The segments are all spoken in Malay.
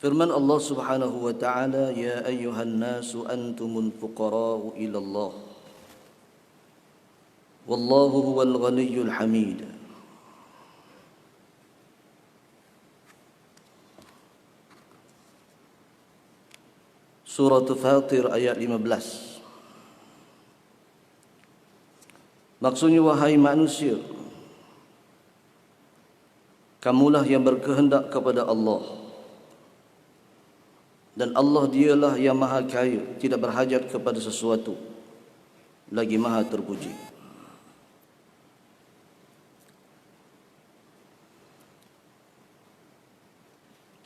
Firman Allah Subhanahu wa taala, ya ayyuhan nasu antumul fuqara'u ila Allah wallahu huwal ghaniyyul hamid. Surah Fatir ayat 15. Maksudnya, wahai manusia, kamulah yang berkehendak kepada Allah, dan Allah dialah yang maha kaya, tidak berhajat kepada sesuatu, lagi maha terpuji.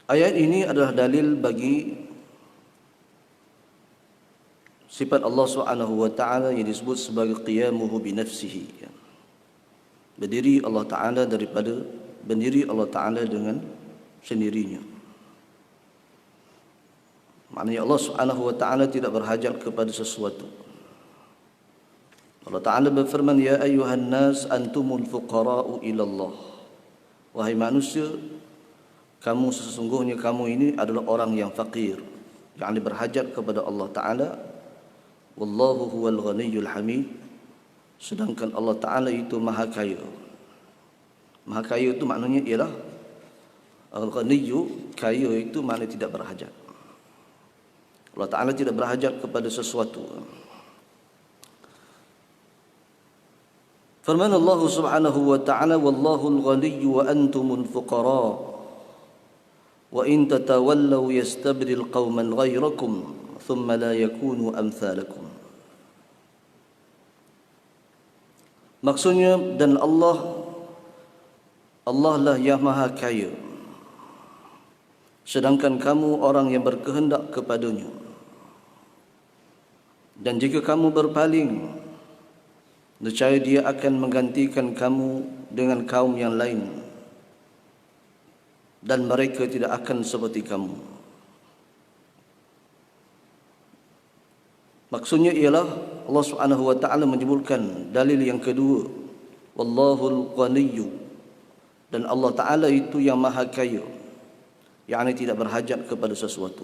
Ayat ini adalah dalil bagi sifat Allah Subhanahu wa taala yang disebut sebagai qiyamuhu bi nafsihi. Berdiri Allah taala Allah taala dengan sendirinya. Maknanya Allah Subhanahu wa taala tidak berhajat kepada sesuatu. Allah taala berfirman, ya ayyuhan nas antumul fuqara'u ila Allah. Wahai manusia, kamu sesungguhnya kamu ini adalah orang yang fakir, yang berhajat kepada Allah taala. Wallahu huwal ghaniyyul hamid. Sedangkan Allah taala itu maha kaya. Maha kaya itu maknanya ialah al-ghaniyyu, kaya itu maknanya tidak berhajat. Allah taala tidak berhajat kepada sesuatu. Firman Allah Subhanahu wa taala, wallahu al-ghaniyyu wa antumul fuqara wa in tatawallaw yastabdil qauman ghairakum thumma la yakunu amsalakum. Maksudnya, dan Allah lah yang maha kaya, sedangkan kamu orang yang berkehendak kepadanya. Dan jika kamu berpaling, nescaya Dia akan menggantikan kamu dengan kaum yang lain, dan mereka tidak akan seperti kamu. Maksudnya ialah Allah Subhanahu wa taala menyebutkan dalil yang kedua, wallahul ghaniyyu, dan Allah taala itu yang maha kaya, yakni tidak berhajat kepada sesuatu.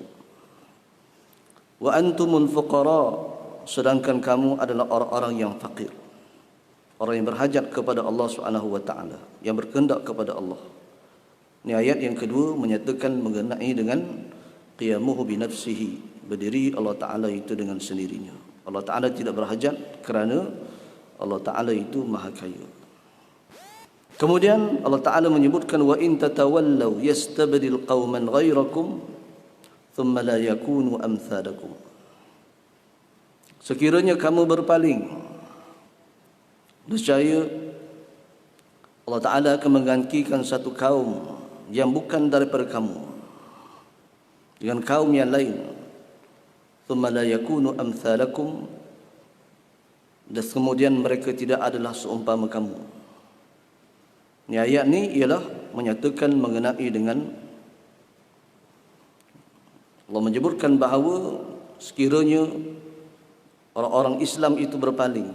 Wa antumul fuqara, sedangkan kamu adalah orang-orang yang fakir, orang yang berhajat kepada Allah Subhanahu wa taala, yang berkehendak kepada Allah. Ini ayat yang kedua menyatakan mengenai dengan qiyamuhu bi nafsihi, berdiri Allah taala itu dengan sendirinya. Allah taala tidak berhajat kerana Allah taala itu maha kaya. Kemudian Allah taala menyebutkan, wa in tatawallaw yastabdil qauman ghairakum thumma la yakunu amsalakum. Sekiranya kamu berpaling, nescaya Allah taala akan menggantikan satu kaum yang bukan daripada kamu dengan kaum yang lain. Thumma la yakunu amsalakum, dan kemudian mereka tidak adalah seumpama kamu. Ini ayat ni ialah menyatakan mengenai dengan Allah menyebutkan bahawa sekiranya orang-orang Islam itu berpaling,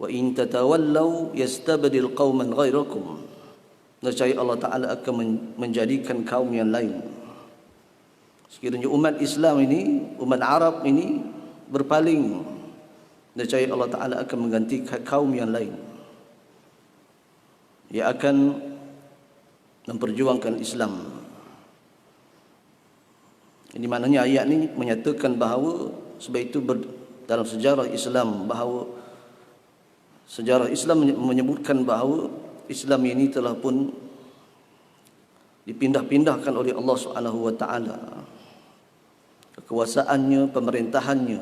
wa in tatawallaw yastabdil qauman ghairakum, nescaya Allah taala akan menjadikan kaum yang lain. Sekiranya umat Islam ini, umat Arab ini berpaling, nescaya Allah taala akan menggantikan kaum yang lain. Ia akan memperjuangkan Islam. Ini maknanya ayat ini menyatakan bahawa sebab itu dalam sejarah Islam, bahawa sejarah Islam menyebutkan bahawa Islam ini telah pun dipindah-pindahkan oleh Allah Subhanahu wa taala. Kekuasaannya, pemerintahannya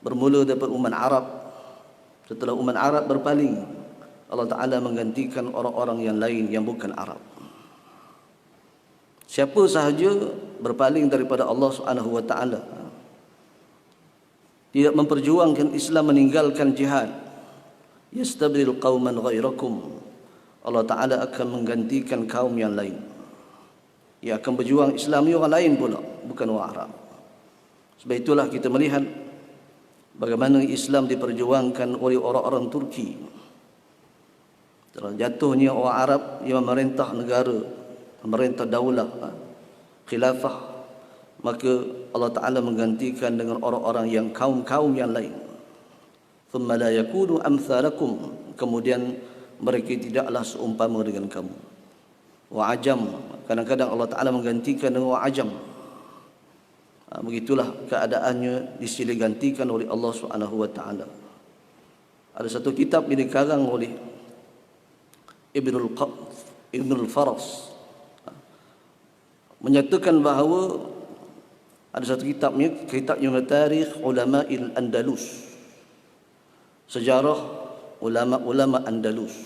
bermula daripada umat Arab. Setelah umat Arab berpaling, Allah taala menggantikan orang-orang yang lain yang bukan Arab. Siapa sahaja berpaling daripada Allah Subhanahu wa taala, tidak memperjuangkan Islam, meninggalkan jihad, yastabdil qauman ghairakum, Allah taala akan menggantikan kaum yang lain. Ia akan berjuang Islam orang lain pula, bukan orang Arab. Sebab itulah kita melihat bagaimana Islam diperjuangkan oleh orang-orang Turki. Jatuhnya orang Arab yang memerintah negara, memerintah daulah khilafah, maka Allah Ta'ala menggantikan dengan orang-orang yang kaum-kaum yang lain. Thumma la yakunu amthalakum, kemudian mereka tidaklah seumpama dengan kamu. Wa ajam, kadang-kadang Allah Ta'ala menggantikan dengan wa ajam. Begitulah keadaannya disilih gantikan oleh Allah Subhanahu wa Ta'ala. Ada satu kitab yang dikarang oleh Ibnul Faras menyatakan bahawa ada satu kitabnya Tarikh Ulama'il Andalus, sejarah ulama-ulama Andalus.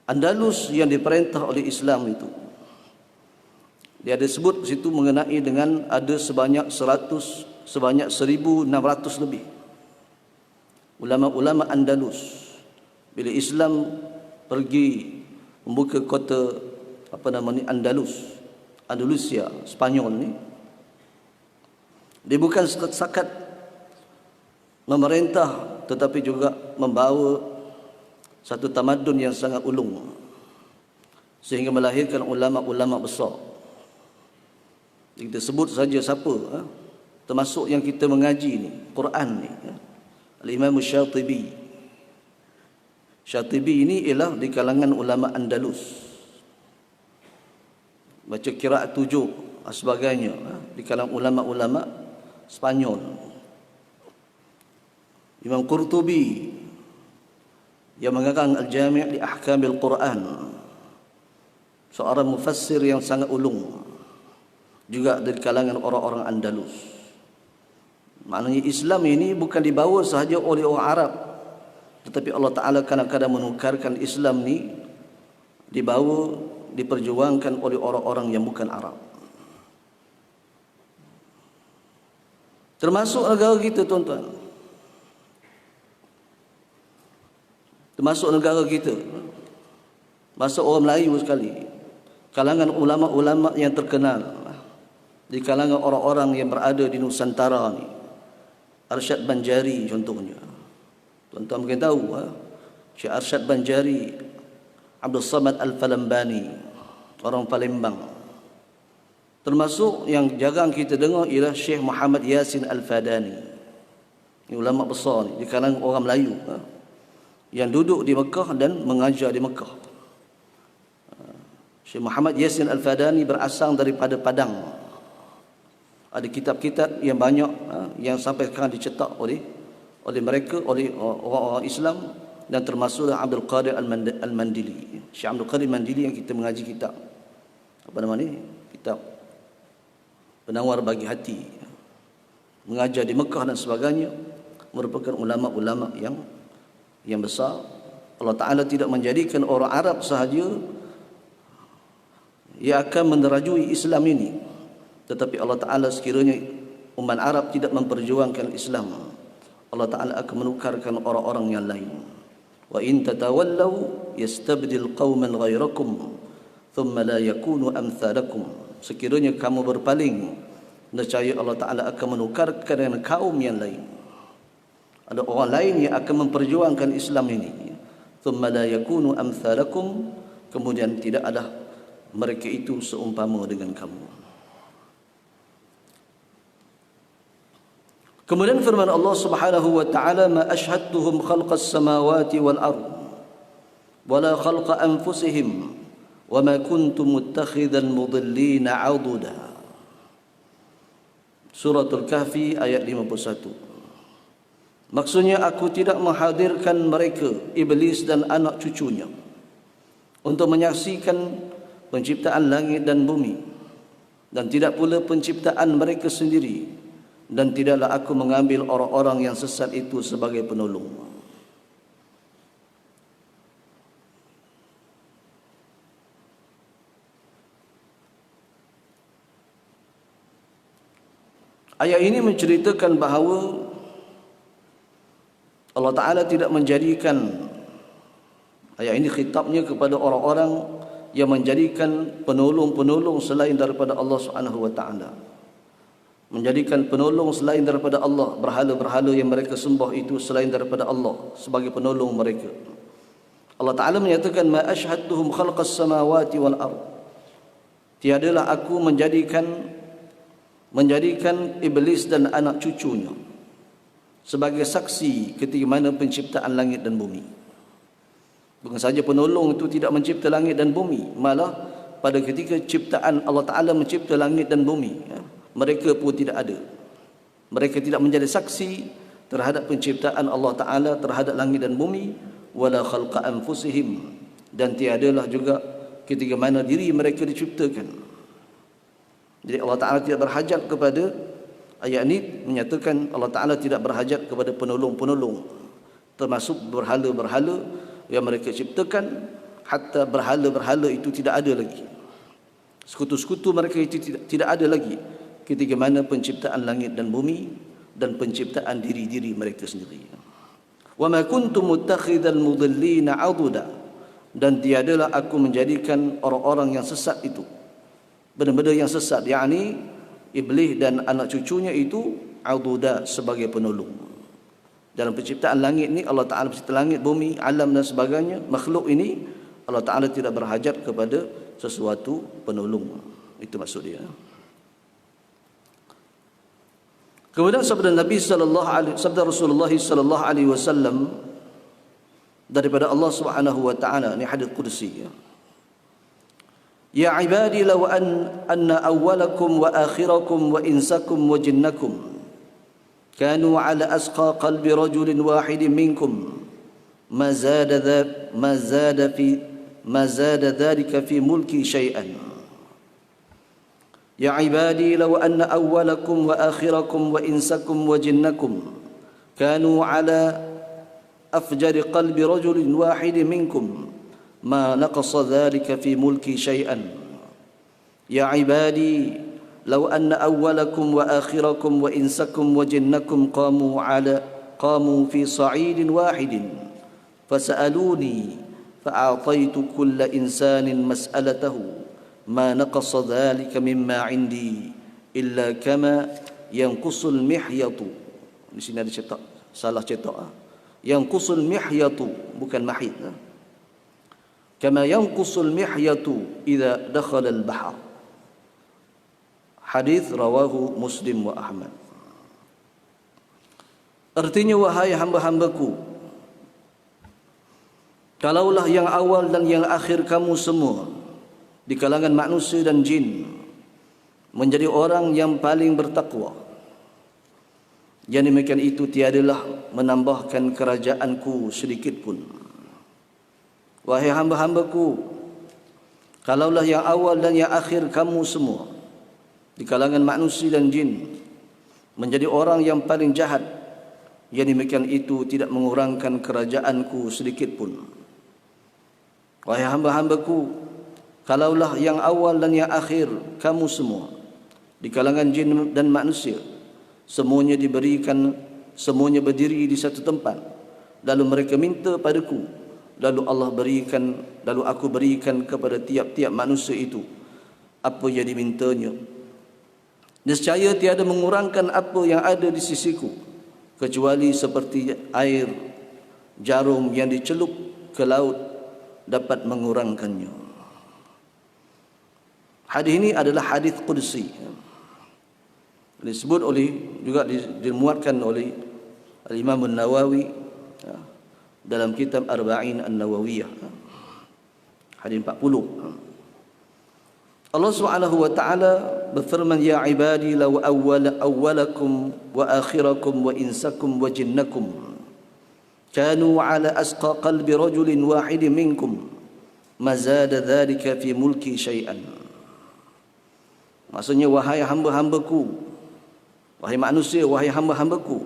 Andalus yang diperintah oleh Islam itu, dia ada sebut di situ mengenai dengan ada sebanyak 1600 lebih ulama-ulama Andalus. Bila Islam pergi membuka kota Andalusia, Spanyol ni, dia bukan setakat memerintah tetapi juga membawa satu tamadun yang sangat ulung sehingga melahirkan ulama-ulama besar. Kita sebut saja siapa, termasuk yang kita mengaji ni, Quran ni, Al-Imam Syatibi. Syatibi ini ialah di kalangan ulama Andalus, baca qiraat 7 sebagainya, di kalangan ulama-ulama Spanyol. Imam Qurtubi yang mengarang Al-Jami' li Ahkamil Quran, seorang mufassir yang sangat ulung, juga dari kalangan orang-orang Andalus. Maknanya Islam ini bukan dibawa sahaja oleh orang Arab, tetapi Allah Ta'ala kadang-kadang menukarkan Islam ni dibawa, diperjuangkan oleh orang-orang yang bukan Arab. Termasuk negara kita, tuan-tuan. Termasuk negara kita. Masuk orang Melayu sekali. Kalangan ulama-ulama yang terkenal di kalangan orang-orang yang berada di Nusantara ni. Arsyad Banjari contohnya. Tuan-tuan mungkin tahu, Syekh Arsyad Banjari, Abdul Samad Al-Falambani, orang Palembang. Termasuk yang jarang kita dengar ialah Syekh Muhammad Yasin Al-Fadani. Ini ulama besar ni, di kalangan orang Melayu, yang duduk di Mekah dan mengajar di Mekah. Syekh Muhammad Yasin Al-Fadani berasal daripada Padang. Ada kitab-kitab yang banyak yang sampai sekarang dicetak oleh mereka, oleh orang-orang Islam, dan termasuklah Abdul Qadir Al-Mandili. Syekh Abdul Qadir Al-Mandili yang kita mengaji kitab kitab Penawar Bagi Hati, mengajar di Mekah dan sebagainya, merupakan ulama-ulama yang besar. Allah Ta'ala tidak menjadikan orang Arab sahaja yang akan menerajui Islam ini, tetapi Allah Ta'ala sekiranya umat Arab tidak memperjuangkan Islam, Allah Ta'ala akan menukarkan orang-orang yang lain. Wa in tatawallaw yastabdil qauman ghairakum thumma la yakunu amsalakum. Sekiranya kamu berpaling, nescaya Allah Ta'ala akan menukarkan dengan kaum yang lain. Ada orang lain yang akan memperjuangkan Islam ini. Thumma la yakunu amsalakum, kemudian tidak ada mereka itu seumpama dengan kamu. Kemudian firman Allah Subhanahu wa taala, ma ashhadtuhum khalqas samawati wal ard wala khalqa anfusihim wama kuntum muttakhidhal mudillina aduda. Suratul Kahfi ayat 51. Maksudnya, aku tidak menghadirkan mereka, iblis dan anak cucunya, untuk menyaksikan penciptaan langit dan bumi, dan tidak pula penciptaan mereka sendiri, dan tidaklah aku mengambil orang-orang yang sesat itu sebagai penolong. Ayat ini menceritakan bahawa Allah Ta'ala tidak menjadikan, ayat ini khitabnya kepada orang-orang yang menjadikan penolong-penolong selain daripada Allah Subhanahu wa taala. Menjadikan penolong selain daripada Allah, berhala-berhala yang mereka sembah itu selain daripada Allah sebagai penolong mereka. Allah Ta'ala menyatakan, ma ashhadtuhum khalqas samawati wal ard. tiadalah aku menjadikan iblis dan anak cucunya sebagai saksi ketika mana penciptaan langit dan bumi. Bukan saja penolong itu tidak mencipta langit dan bumi, malah pada ketika ciptaan Allah Ta'ala mencipta langit dan bumi, mereka pun tidak ada. Mereka tidak menjadi saksi terhadap penciptaan Allah Ta'ala terhadap langit dan bumi. Wala khalqa anfusihim, dan tiadalah juga ketika mana diri mereka diciptakan. Jadi Allah Ta'ala tidak berhajat kepada, ayat ini menyatakan Allah Ta'ala tidak berhajat kepada penolong-penolong, termasuk berhala-berhala yang mereka ciptakan. Hatta berhala-berhala itu tidak ada lagi, sekutu-sekutu mereka itu tidak ada lagi ketika mana penciptaan langit dan bumi dan penciptaan diri-diri mereka sendiri. Wa ma kuntum muttakhidhal mudillina aduda, dan tiadalah aku menjadikan orang-orang yang sesat itu benar-benar yang sesat, yakni iblis dan anak cucunya itu aduda sebagai penolong. Dalam penciptaan langit ni Allah Ta'ala pencipta langit, bumi, alam dan sebagainya, makhluk ini Allah Ta'ala tidak berhajat kepada sesuatu penolong. Itu maksud dia. Kemudian sabda Rasulullah sallallahu alaihi wasallam daripada Allah Subhanahu wa taala, ini hadis qudsi ya. Ya ibadi law anna awwalakum wa akhirakum wa insakum wa jinnakum kanu ala asqa qalbi rajulin wahidin minkum ma zada dhalika fi mulki syai'an. Ya ibadi law anna awwalakum wa akhirakum wa insakum wa jinnakum kanu ala afjari qalbi rajulin wahidin minkum ma naqasa dhalika fi mulki syai'an. Ya ibadi law anna awwalakum wa akhirakum wa insakum wa jinnakum qamu fi sa'idin wahidin fasa'aluni fa'ataitu kulla insanin mas'alatahu ma naqasa dhalika mimma indi illa kama yanqusul mihyatu. Di sini ada cetak, salah cetak. Yanqusul mihyatu, bukan mahid. Kama yanqusul mihyatu idza dakhala al-bahr. Hadis rawahu Muslim wa Ahmad. Artinya, wahai hamba-hambaku, kalaulah yang awal dan yang akhir kamu semua di kalangan manusia dan jin menjadi orang yang paling bertakwa, yang demikian itu tiadalah menambahkan kerajaanku sedikit pun. Wahai hamba-hambaku, kalaulah yang awal dan yang akhir kamu semua di kalangan manusia dan jin menjadi orang yang paling jahat, yang demikian itu tidak mengurangkan kerajaanku sedikit pun. Wahai hamba-hambaku, kalaulah yang awal dan yang akhir kamu semua di kalangan jin dan manusia semuanya berdiri di satu tempat, lalu mereka minta padaku, lalu aku berikan kepada tiap-tiap manusia itu apa yang dimintanya. Nescaya tiada mengurangkan apa yang ada di sisiku kecuali seperti air jarum yang dicelup ke laut dapat mengurangkannya. Hadis ini adalah hadis qudsi. Disebut juga dimuatkan oleh Al-Imam An-Nawawi dalam kitab Arba'in An-Nawawiyah. Hadis 40. Allah Subhanahu wa taala berfirman, ya ibadi law awwalakum wa akhirakum wa insakum wa jinnakum kanu ala asqa qalbi rajulin wahidin minkum ma zada dhalika fi mulki syai'an. Maksudnya, wahai hamba-hambaku, wahai manusia, wahai hamba-hambaku,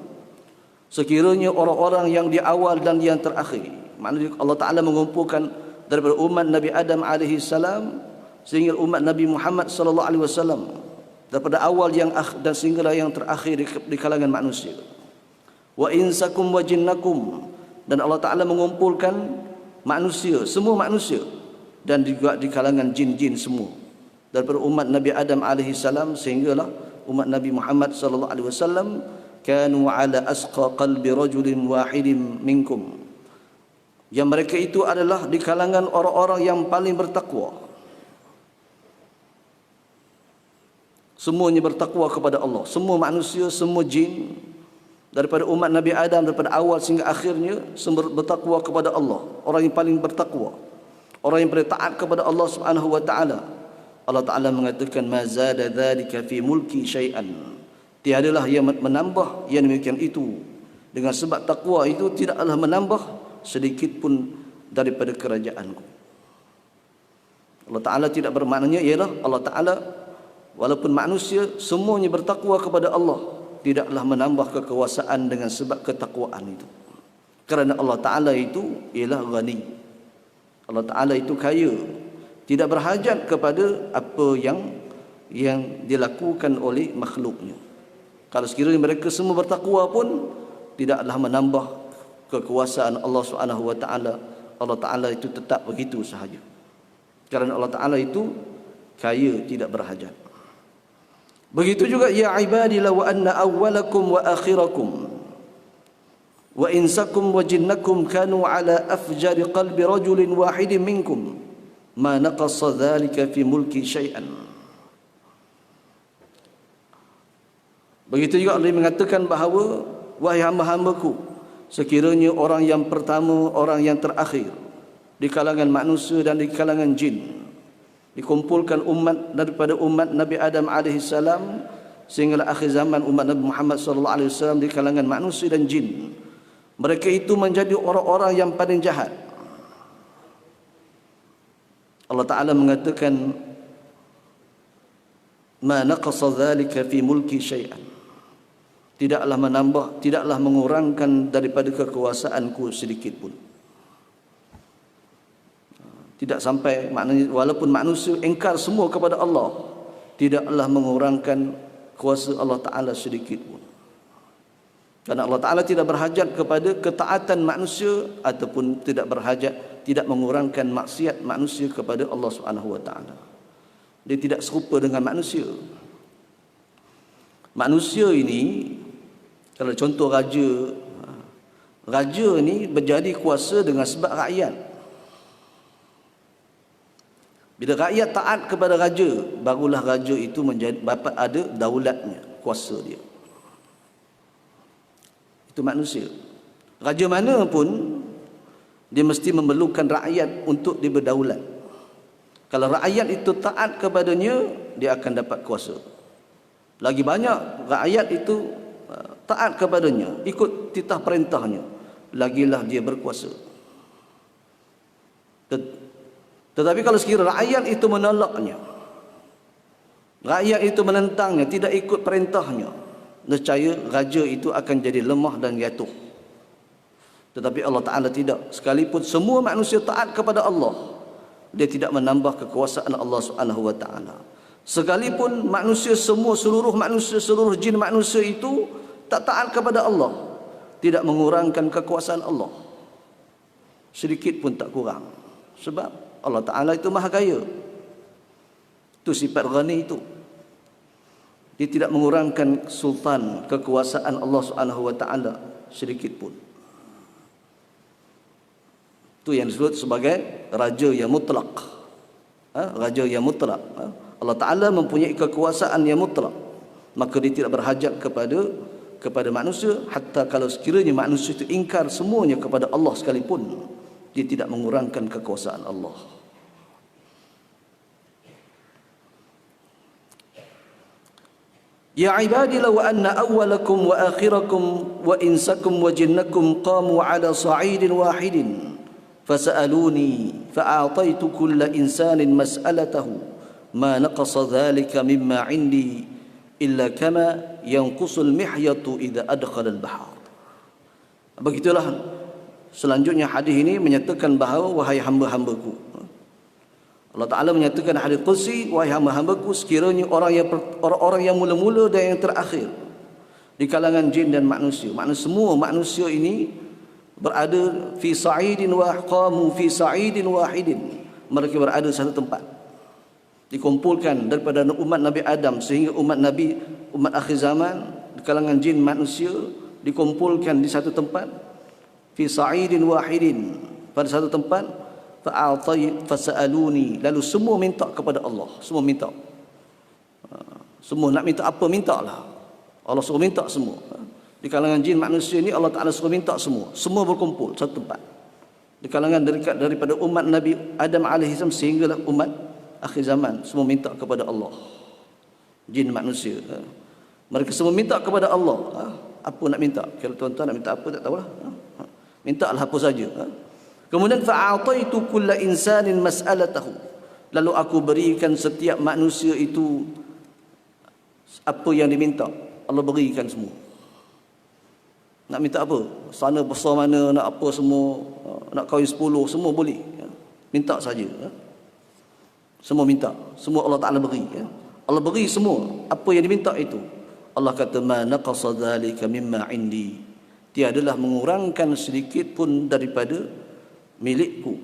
sekiranya orang-orang yang di awal dan yang terakhir, maknanya Allah Ta'ala mengumpulkan daripada umat Nabi Adam alaihi salam sehingga umat Nabi Muhammad sallallahu alaihi wasallam, daripada awal yang dan sehingga yang terakhir di kalangan manusia. Wa insakum wa jinnakum, dan Allah Ta'ala mengumpulkan manusia, semua manusia, dan juga di kalangan jin-jin semua, daripada umat Nabi Adam alaihi salam sehinggalah umat Nabi Muhammad sallallahu alaihi wasallam, kanu ala asqa qalbi rajulin wahidin minkum, yang mereka itu adalah di kalangan orang-orang yang paling bertakwa. Semuanya bertakwa kepada Allah. Semua manusia, semua jin, daripada umat Nabi Adam, daripada awal sehingga akhirnya, semua bertakwa kepada Allah. Orang yang paling bertakwa, orang yang paling taat kepada Allah Subhanahu wa taala. Allah Taala mengatakan, ma zada dzalika fi mulki syai'an. Tiadalah yang menambah yang demikian itu. Dengan sebab takwa itu tidaklah menambah sedikit pun daripada kerajaanku. Allah Ta'ala tidak bermaknanya ialah Allah Ta'ala walaupun manusia semuanya bertakwa kepada Allah, tidaklah menambah kekuasaan dengan sebab ketakwaan itu. Kerana Allah Ta'ala itu ialah ghani. Allah Ta'ala itu kaya, tidak berhajat kepada apa yang dilakukan oleh makhluknya. Kalau sekiranya mereka semua bertakwa pun tidaklah menambah kekuasaan Allah Subhanahu wa taala. Allah Taala itu tetap begitu sahaja. Kerana Allah Taala itu kaya, tidak berhajat. Begitu juga, ya ibadi law anna awwalakum wa akhirakum wa insakum wa jinnakum kanu ala afjari qalbi rajulin wahidin minkum ma naqassa dhalika fi mulki syai'an. Begitu juga Allah mengatakan bahawa, wahai hamba-hambaku, sekiranya orang yang pertama, orang yang terakhir di kalangan manusia dan di kalangan jin dikumpulkan umat daripada umat Nabi Adam AS sehingga akhir zaman umat Nabi Muhammad SAW di kalangan manusia dan jin, mereka itu menjadi orang-orang yang paling jahat. Allah Ta'ala mengatakan, ma naqasa dhalika fi mulki syai'an. Tidaklah menambah, tidaklah mengurangkan daripada kekuasaanku sedikit pun. Tidak sampai, maknanya walaupun manusia engkar semua kepada Allah, tidaklah mengurangkan kuasa Allah Ta'ala sedikit pun. Karena Allah Ta'ala tidak berhajat kepada ketaatan manusia, ataupun tidak berhajat, tidak mengurangkan maksiat manusia kepada Allah Subhanahu wa taala. Dia tidak serupa dengan manusia. Manusia ini, kalau contoh raja ini berjadi kuasa dengan sebab rakyat. Bila rakyat taat kepada raja, barulah raja itu menjadi dapat ada daulatnya, kuasa dia. Itu manusia. Raja mana pun dia mesti memerlukan rakyat untuk dia berdaulat. Kalau rakyat itu taat kepadanya, dia akan dapat kuasa. Lagi banyak rakyat itu taat kepadanya, ikut titah perintahnya, lagilah dia berkuasa. Tetapi kalau sekiranya rakyat itu menolaknya, rakyat itu menentangnya, tidak ikut perintahnya, nescaya raja itu akan jadi lemah dan jatuh. Tetapi Allah Ta'ala tidak. Sekalipun semua manusia taat kepada Allah, dia tidak menambah kekuasaan Allah Subhanahu wa taala. Sekalipun manusia semua, seluruh manusia, seluruh jin manusia itu tak taat kepada Allah, tidak mengurangkan kekuasaan Allah sedikit pun, tak kurang. Sebab Allah Ta'ala itu maha kaya. Itu sifat ghani itu. Dia tidak mengurangkan sultan, kekuasaan Allah Subhanahu wa taala sedikit pun. Itu yang disebut sebagai raja yang mutlak. Raja yang mutlak. Allah Ta'ala mempunyai kekuasaan yang mutlak, maka dia tidak berhajat kepada manusia. Hatta kalau sekiranya manusia itu ingkar semuanya kepada Allah sekalipun, dia tidak mengurangkan kekuasaan Allah. Ya ibadi law anna awwalakum wa akhirakum wa insakum wa jinnakum qamu ala sa'idin wahidin fasa'aluni fa'ataitu kulla insanin mas'alatahu ma naqasa dhalika mimma 'indi illa kama yanqusul mihyatu idza adkhala al-bahr. Begitulah selanjutnya hadis ini menyatakan bahawa, wahai hamba-hambaku, Allah Ta'ala menyatakan hadis qudsi, wahai hamba-hambaku, sekiranya orang yang mula-mula dan yang terakhir di kalangan jin dan manusia, semua manusia ini berada fi sa'idin wa qamu fi sa'idin wahidin, mereka berada di satu tempat, dikumpulkan daripada umat Nabi Adam sehingga umat akhir zaman di kalangan jin manusia dikumpulkan di satu tempat, fi sa'idin wahidin, pada satu tempat. Fasa'aluni, lalu semua minta kepada Allah, semua minta. Semua nak minta apa, mintalah. Allah suruh minta semua. Di kalangan jin manusia ni Allah Ta'ala suruh minta semua. Semua berkumpul satu tempat. Di kalangan daripada umat Nabi Adam AS sehinggalah umat akhir zaman, semua minta kepada Allah. Jin manusia, mereka semua minta kepada Allah. Apa nak minta? Kalau tuan-tuan nak minta apa, tak tahulah. Mintalah apa saja. Kemudian fa'ataitu kulla insanin mas'alatahu. Lalu aku berikan setiap manusia itu apa yang diminta. Allah berikan semua. Nak minta apa? Sana besar mana, nak apa semua, nak kahwin 10, semua boleh. Minta saja. Semua minta. Semua Allah Ta'ala beri. Allah beri semua. Apa yang diminta itu. Allah kata, ma naqasa dhalika mimma indi. Tiadalah mengurangkan sedikit pun daripada milikku.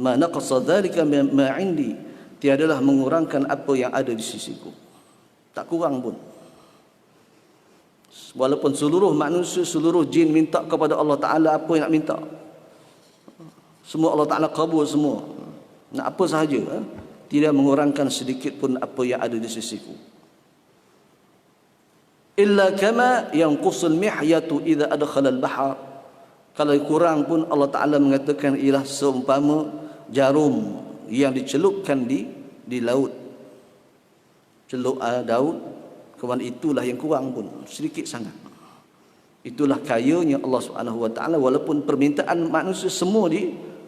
Ma naqasa dhalika mimma indi. Tiadalah mengurangkan apa yang ada di sisiku. Tak kurang pun. Walaupun seluruh manusia, seluruh jin minta kepada Allah Ta'ala apa yang nak minta, semua Allah Ta'ala kabul semua. Nak apa sahaja, tidak mengurangkan sedikit pun apa yang ada di sisiku. Illa kama yanqusul mihyatu idza adkhala al-bahr. Kalau kurang pun Allah Ta'ala mengatakan ialah seumpama jarum yang dicelupkan di laut. Celup daun, kemudian itulah yang kurang pun, sedikit sangat. Itulah kayanya Allah Subhanahu wa taala, walaupun permintaan manusia semua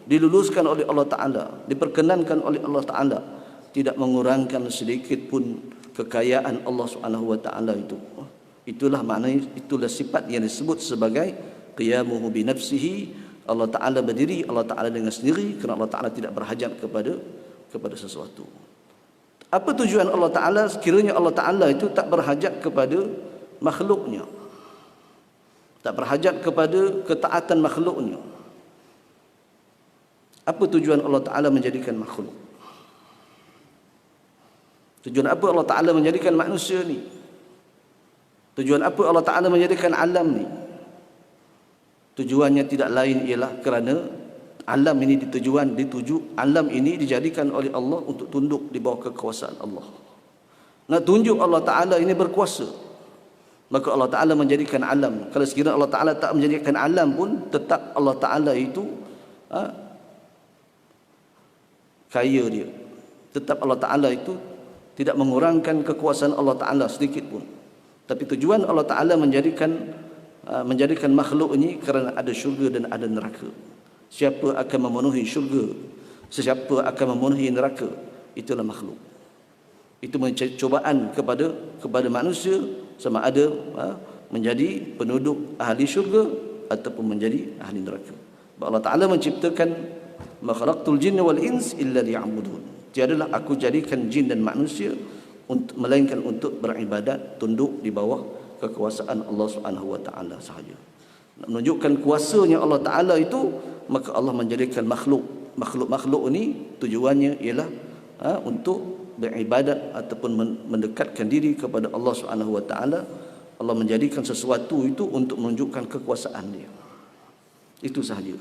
diluluskan oleh Allah Taala, diperkenankan oleh Allah Taala, tidak mengurangkan sedikit pun kekayaan Allah Subhanahu wa taala itu. Itulah maknanya, itulah sifat yang disebut sebagai qiyamuhu bi nafsihi. Allah Taala berdiri, Allah Taala dengan sendiri, kerana Allah Taala tidak berhajat kepada sesuatu. Apa tujuan Allah Ta'ala? Sekiranya Allah Ta'ala itu tak berhajat kepada makhluknya, tak berhajat kepada ketaatan makhluknya. Apa tujuan Allah Ta'ala menjadikan makhluk? Tujuan apa Allah Ta'ala menjadikan manusia ni? Tujuan apa Allah Ta'ala menjadikan alam ni? Tujuannya tidak lain ialah kerana alam ini alam ini dijadikan oleh Allah untuk tunduk di bawah kekuasaan Allah. Nak tunjuk Allah Ta'ala ini berkuasa, maka Allah Ta'ala menjadikan alam. Kalau sekiranya Allah Ta'ala tak menjadikan alam pun, tetap Allah Ta'ala itu kaya dia. Tetap Allah Ta'ala itu tidak mengurangkan kekuasaan Allah Ta'ala sedikit pun. Tapi tujuan Allah Ta'ala menjadikan makhluk ini kerana ada syurga dan ada neraka. Siapa akan memenuhi syurga, sesiapa akan memenuhi neraka, itulah makhluk. Itu menjadi cubaan kepada manusia, sama ada menjadi penduduk ahli syurga ataupun menjadi ahli neraka. Allah Ta'ala menciptakan ma khalaqtul jinna wal ins illa liya'budun. Tiadalah aku jadikan jin dan manusia melainkan untuk beribadat, tunduk di bawah kekuasaan Allah Subhanahu wa taala sahaja. Nak menunjukkan kuasanya Allah Ta'ala itu, maka Allah menjadikan makhluk ini tujuannya ialah untuk beribadat ataupun mendekatkan diri kepada Allah Subhanahu wa taala. Allah menjadikan sesuatu itu untuk menunjukkan kekuasaan dia. Itu sahaja.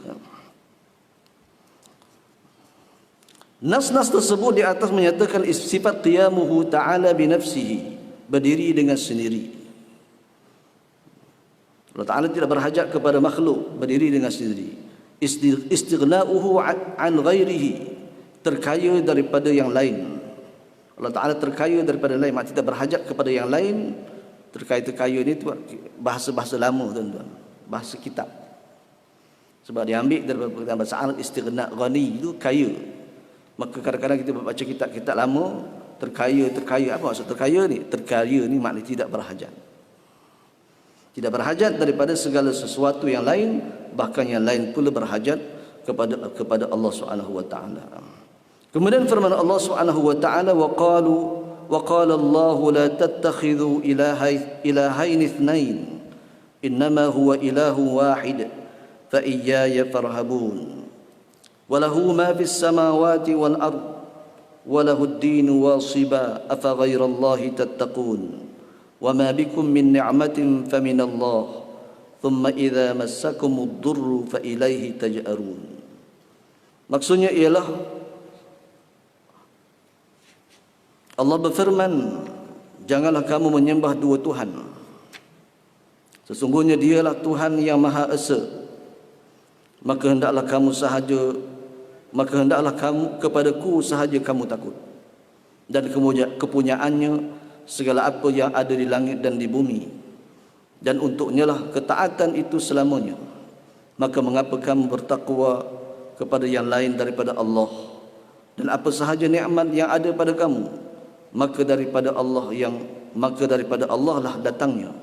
Nas-nas tersebut di atas menyatakan sifat qiyamuhu ta'ala bi nafsihi, berdiri dengan sendiri. Allah Ta'ala tidak berhajat kepada makhluk, berdiri dengan sendiri. Istighna'uhu an ghairihi, terkaya daripada yang lain. Allah Ta'ala terkaya daripada lain, maksudnya tidak berhajat kepada yang lain. Terkaya ini tu bahasa-bahasa lama, tuan-tuan, bahasa kitab. Sebab diambil daripada bahasa Arab, istighna' ghani itu kaya. Maka kadang-kadang kita baca kitab-kitab lama, terkaya. Apa maksud terkaya ni? Terkaya ni maknanya tidak berhajat. Tidak berhajat daripada segala sesuatu yang lain, bahkan yang lain pula berhajat kepada Allah Subhanahu wa taala. Kemudian firman Allah Subhanahu wa taala, wa qala Allah la tattakhidhu ilahayn ithnain innama huwa ilahu wahid fa iyaya farhabun wa lahu ma fis samawati wal ard wa lahu ad-din wasiba afa ghayra Allahi tattaqun وَمَا بِكُم مِّن نِّعْمَةٍ فَمِنَ اللَّهِ ثُمَّ إِذَا مَسَّكُمُ الضُّرُّ فَإِلَيْهِ تَجْأَرُونَ. Maksudnya ialah Allah berfirman janganlah kamu menyembah dua Tuhan. Sesungguhnya dialah Tuhan yang Maha Esa. Maka hendaklah kamu kepadaku sahaja kamu takut. Dan kepunyaannya segala apa yang ada di langit dan di bumi. Dan untuknya lah ketaatan itu selamanya. Maka mengapa kamu bertakwa kepada yang lain daripada Allah? Dan apa sahaja nikmat yang ada pada kamu, maka daripada Allah lah datangnya.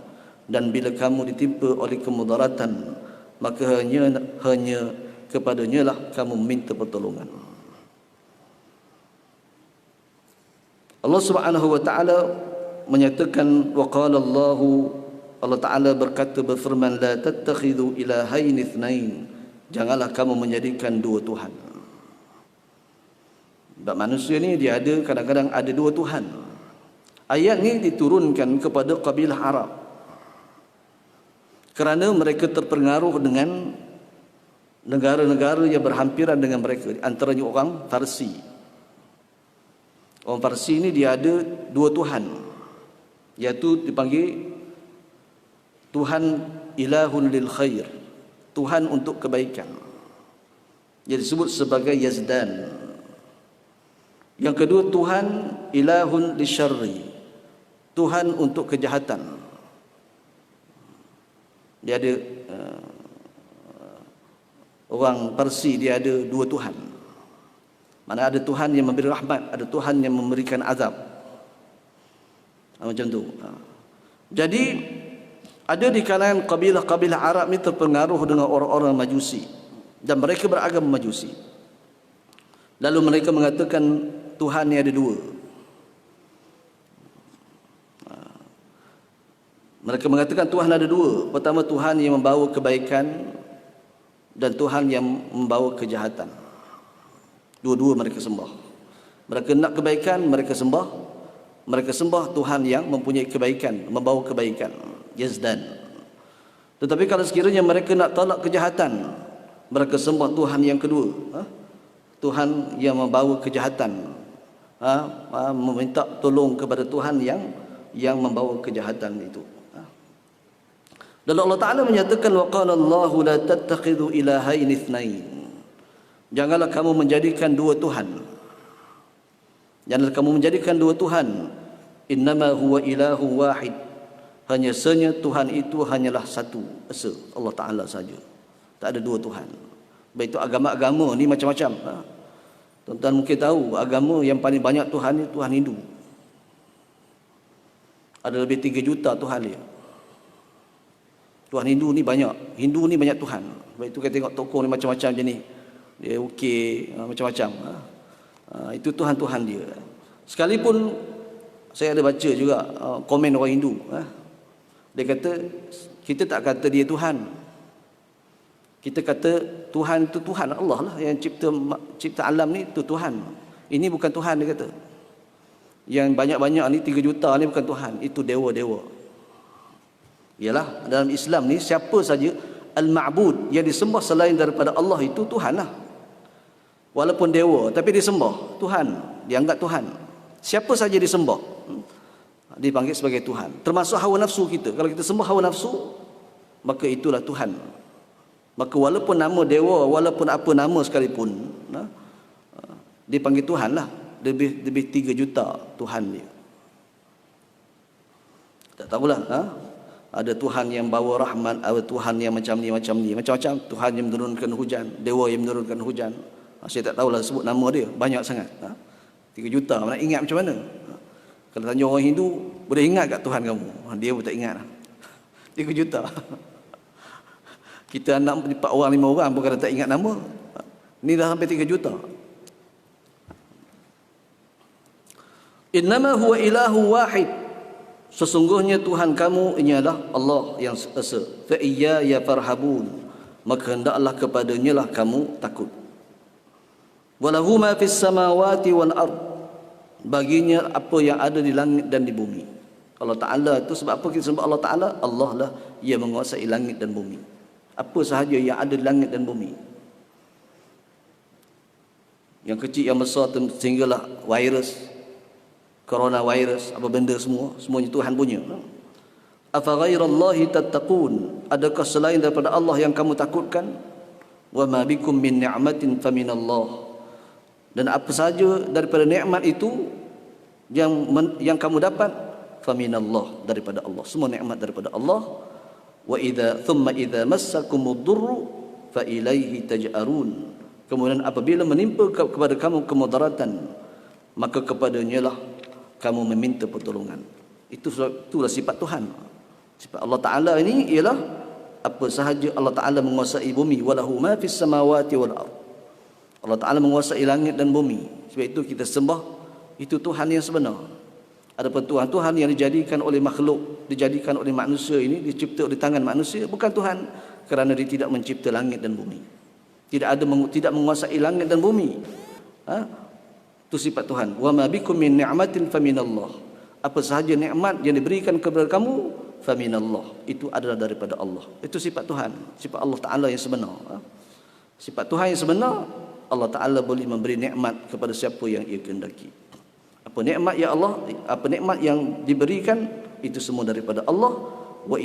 Dan bila kamu ditimpa oleh kemudaratan, maka hanya kepadanya lah kamu minta pertolongan. Allah Subhanahu wa taala menyatakan, wa qala Allah Taala berkata, berfirman, la tattakhidhu ilahain itsnain, janganlah kamu menjadikan dua Tuhan. Sebab manusia ni dia ada, kadang-kadang ada dua Tuhan. Ayat ni diturunkan kepada kabilah Arab kerana mereka terpengaruh dengan negara-negara yang berhampiran dengan mereka, antaranya orang Parsi. Orang Parsi ni dia ada dua Tuhan, iaitu dipanggil Tuhan ilahun lil khair, Tuhan untuk kebaikan. Dia disebut sebagai Yazdan. Yang kedua, Tuhan ilahun lisyarri, Tuhan untuk kejahatan. Dia ada orang Parsi, dia ada dua Tuhan. Mana ada Tuhan yang memberi rahmat, ada Tuhan yang memberikan azab. Macam tu. Jadi ada di kalangan kabilah-kabilah Arab ni terpengaruh dengan orang-orang Majusi, dan mereka beragama Majusi. Lalu mereka mengatakan Tuhan ni ada dua. Mereka mengatakan Tuhan ada dua. Pertama, Tuhan yang membawa kebaikan, dan Tuhan yang membawa kejahatan. Dua-dua mereka sembah. Mereka nak kebaikan, mereka sembah. Mereka sembah Tuhan yang mempunyai kebaikan, membawa kebaikan, Yazdan. Tetapi kalau sekiranya mereka nak tolak kejahatan, mereka sembah Tuhan yang kedua, Tuhan yang membawa kejahatan, meminta tolong kepada Tuhan yang membawa kejahatan itu. Dan Allah Ta'ala menyatakan, wa qala Allahu la tattakhidhu ilahain itsnain, janganlah kamu menjadikan dua Tuhan. Janganlah kamu menjadikan dua Tuhan. Innama huwa ilahu wahid, hanya senya Tuhan itu hanyalah satu esa, Allah Ta'ala saja. Tak ada dua Tuhan. Baik itu agama-agama ni macam-macam. Tuan-tuan mungkin tahu agama yang paling banyak Tuhan ni Tuhan Hindu. Ada lebih 3 juta Tuhan dia. Tuhan Hindu ni banyak. Hindu ni banyak Tuhan. Baik itu kita tengok tokoh ni macam-macam jenis. Dia okey, macam-macam. Itu Tuhan-Tuhan dia. Sekalipun saya ada baca juga komen orang Hindu. Dia kata, kita tak kata dia Tuhan. Kita kata Tuhan itu Tuhan, Allah lah yang cipta alam ni, itu Tuhan. Ini bukan Tuhan, dia kata. Yang banyak-banyak ni 3 juta ni bukan Tuhan, itu dewa-dewa. Ialah dalam Islam ni siapa saja al-ma'bud yang disembah selain daripada Allah itu Tuhan lah. Walaupun dewa tapi disembah, Tuhan, dianggap Tuhan. Siapa saja disembah dipanggil sebagai Tuhan. Termasuk hawa nafsu kita. Kalau kita sembah hawa nafsu, maka itulah Tuhan. Maka walaupun nama dewa, walaupun apa nama sekalipun, dipanggil Tuhan lah. Lebih 3 juta Tuhan dia. Tak tahulah. Ada Tuhan yang bawa rahmat, ada Tuhan yang macam ni, macam-macam. Tuhan yang menurunkan hujan, dewa yang menurunkan hujan. Saya tak tahulah sebut nama dia, banyak sangat. 3 juta, nak ingat macam mana? Kalau tanya orang Hindu, boleh ingat tak Tuhan kamu? Dia pun tak ingat. 3 juta. Kita anak 4 orang, 5 orang pun kadang tak ingat nama. Ni dah sampai 3 juta. Innama huwa ilahu wahid, sesungguhnya Tuhan kamu ialah Allah yang esa. Fa iyya farhabun, maka hendaklah kepadanya lah kamu takut. Walahu ma fis samawati wal ard, baginya apa yang ada di langit dan di bumi. Allah Ta'ala itu, sebab apa kita sembah Allah Ta'ala? Allah lah yang menguasai langit dan bumi. Apa sahaja yang ada di langit dan bumi, yang kecil yang besar, sehinggalah virus, coronavirus, apa benda semua, semuanya Tuhan punya. Afa ghairallahi tattaqun, adakah selain daripada Allah yang kamu takutkan? Wa ma bikum min ni'matin faminallah, dan apa saja daripada nikmat itu yang kamu dapat, faminallah, daripada Allah, semua nikmat daripada Allah. Wa thumma idza massakumud durru fa ilaihi taj'arun, kemudian apabila menimpa kepada kamu kemudaratan, maka kepadanya lah kamu meminta pertolongan. Itulah sifat Tuhan. Sifat Allah Ta'ala ini ialah apa sahaja Allah Ta'ala menguasai bumi, walahu ma fis samawati wal ard. Allah Ta'ala menguasai langit dan bumi. Sebab itu kita sembah itu Tuhan yang sebenar. Adapun Tuhan yang dijadikan oleh makhluk, dijadikan oleh manusia ini, dicipta oleh tangan manusia, bukan Tuhan, kerana dia tidak mencipta langit dan bumi. Tidak menguasai langit dan bumi. Itu sifat Tuhan. Wa ma bikum min ni'matin faminallah. Apa sahaja nikmat yang diberikan kepada kamu, faminallah, itu adalah daripada Allah. Itu sifat Tuhan, sifat Allah Ta'ala yang sebenar. Sifat Tuhan yang sebenar, Allah Ta'ala boleh memberi nikmat kepada siapa yang ia kehendaki. Apa nikmat ya Allah, apa nikmat yang diberikan, itu semua daripada Allah. Wa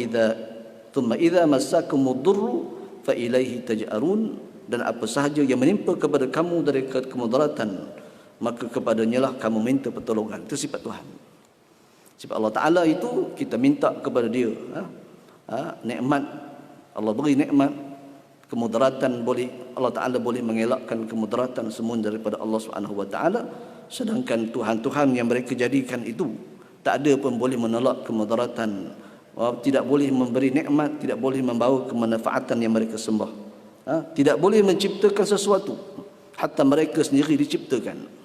thumma idza massakumud durru fa ilaihi taj'arun, dan apa sahaja yang menimpa kepada kamu dari kemudaratan, maka kepadanya lah kamu minta pertolongan. Itu sifat Tuhan. Sifat Allah Ta'ala itu kita minta kepada dia. Nikmat, Allah beri nikmat. Kemudaratan boleh, Allah Ta'ala boleh mengelakkan kemudaratan, semua daripada Allah Subhanahu Wa Ta'ala. Sedangkan Tuhan-Tuhan yang mereka jadikan itu, tak ada pun boleh menolak kemudaratan, tidak boleh memberi nikmat, tidak boleh membawa kemanfaatan yang mereka sembah. Tidak boleh menciptakan sesuatu, hatta mereka sendiri diciptakan.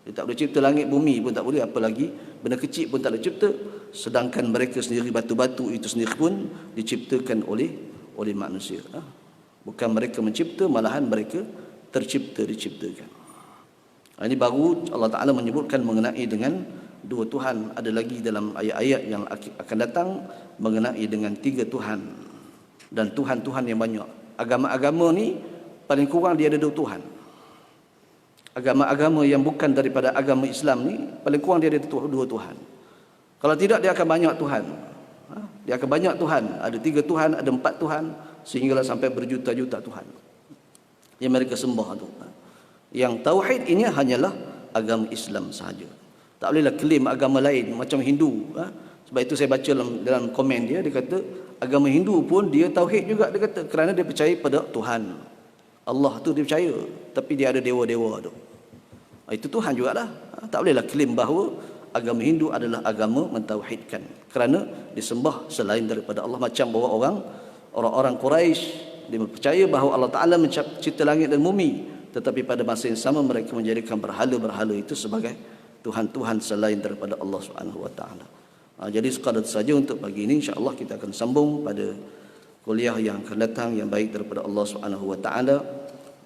Dia tak boleh cipta langit bumi pun tak boleh, apalagi benda kecil pun tak boleh cipta. Sedangkan mereka sendiri, batu-batu itu sendiri pun diciptakan oleh manusia. Bukan mereka mencipta, malahan mereka tercipta, diciptakan. Ini baru Allah Ta'ala menyebutkan mengenai dengan dua Tuhan. Ada lagi dalam ayat-ayat yang akan datang mengenai dengan tiga Tuhan dan Tuhan-Tuhan yang banyak. Agama-agama ni paling kurang dia ada dua Tuhan. Agama-agama yang bukan daripada agama Islam ni paling kurang dia ada dua Tuhan. Kalau tidak, dia akan banyak Tuhan. Dia akan banyak Tuhan. Ada tiga Tuhan, ada empat Tuhan, sehinggalah sampai berjuta-juta Tuhan yang mereka sembah tu. Yang tauhid ini hanyalah agama Islam sahaja. Tak bolehlah klaim agama lain macam Hindu. Sebab itu saya baca dalam komen dia kata agama Hindu pun dia tauhid juga, dia kata, kerana dia percaya pada Tuhan. Allah tu dia percaya, tapi dia ada dewa-dewa tu. Itu Tuhan jugalah. Tak bolehlah klaim bahawa agama Hindu adalah agama mentauhidkan, kerana disembah selain daripada Allah. Macam bahawa orang-orang Quraisy, dia percaya bahawa Allah Ta'ala mencipta langit dan bumi, tetapi pada masa yang sama mereka menjadikan berhala-berhala itu sebagai Tuhan-Tuhan selain daripada Allah Subhanahu Wa Ta'ala. Jadi sekadar saja untuk pagi ini, insya-Allah kita akan sambung pada kuliah yang akan datang, yang baik daripada Allah Subhanahu Wa Ta'ala,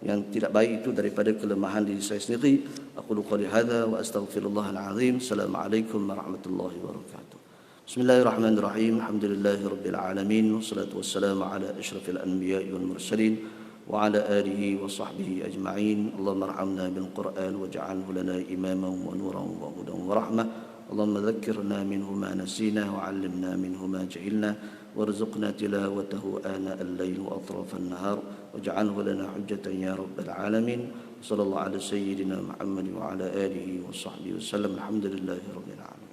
yang tidak baik itu daripada kelemahan diri saya sendiri. Aku qouli hadza wa astaghfirullahal azim. Assalamualaikum warahmatullahi wabarakatuh. Bismillahirrahmanirrahim. Alhamdulillahirabbil alamin, wassalatu wassalamu ala asyrafil anbiya'i wal mursalin wa ala alihi wa sahbihi ajma'in. Allahumma arhamna bil Qur'an waj'alhu lana imaman wa nuran wa hudan wa rahmah. Allahumma dhakkirna minhu ma nasina wa 'allimna minhu ma jahilna وارزقنا تلاوته آناء الليل وأطراف النهار واجعله لنا حجة يا رب العالمين. صلى الله على سيدنا محمد وعلى آله وصحبه وسلم. الحمد لله رب العالمين.